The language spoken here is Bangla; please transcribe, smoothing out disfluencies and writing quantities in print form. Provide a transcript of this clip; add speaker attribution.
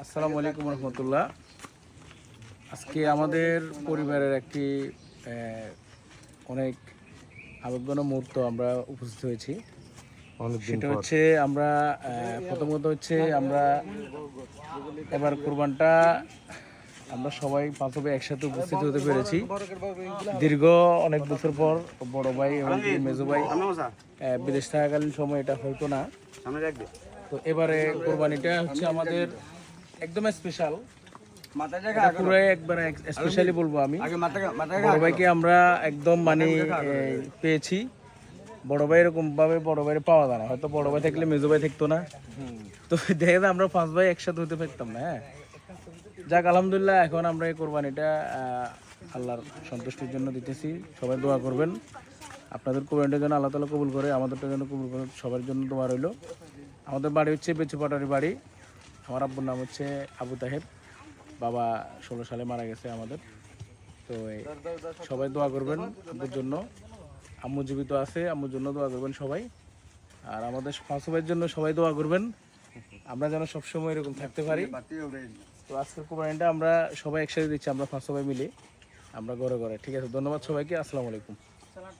Speaker 1: আসসালামু আলাইকুম রহমতুল্লাহ। আজকে আমাদের পরিবারের একটি অনেক আবেগঘন মুহূর্ত আমরা উপস্থিত হয়েছি। সেটা হচ্ছে আমরা প্রথমত হচ্ছে আমরা এবার কোরবানটা আমরা সবাই পাঁচবে একসাথে উপস্থিত হতে পেরেছি। দীর্ঘ অনেক বছর পর বড় ভাই এবং মেজো ভাই বিদেশ থাকাকালীন সময় এটা হতো না। তো এবারে কোরবানিটা হচ্ছে আমাদের একদম স্পেশাল, পুরো একবারে স্পেশালি বলবো আমি। বড় ভাইকে আমরা একদম মানে পেয়েছি। বড় ভাই এরকম ভাবে বড় ভাইয়ের পাওয়া যায় না, হয়তো বড় ভাই থাকলে মেজো ভাই থাকতো না, তো দেখে আমরা পাঁচ ভাই একসাথে হতে পারতাম না। হ্যাঁ, যাক আলহামদুলিল্লাহ, এখন আমরা এই কোরবানিটা আল্লাহর সন্তুষ্টির জন্য দিতেছি। সবাই দোয়া করবেন, আপনাদের কোরবানিটার জন্য আল্লাহ তাআলা কবুল করে, আমাদেরটার জন্য কবুল করে, সবার জন্য দোয়া রইল। আমাদের বাড়ি হচ্ছে বেচুপাটারি বাড়ি। আমার আব্বুর নাম হচ্ছে আবু তাহের। বাবা 16 সালে মারা গেছে আমাদের। তো সবাই দোয়া করবেন আব্বুর জন্য। আম্মু জীবিত আছে, আম্মুর জন্য দোয়া করবেন সবাই। আর আমাদের ফাঁসু ভাইয়ের জন্য সবাই দোয়া করবেন, আমরা যেন সবসময় এরকম থাকতে পারি। তো আজকের কোরবানিটা আমরা সবাই একসাথে দিচ্ছি, আমরা ফাঁসু ভাই মিলে, আমরা ঘরে ঘরে। ঠিক আছে, ধন্যবাদ সবাইকে। আসসালামু আলাইকুম।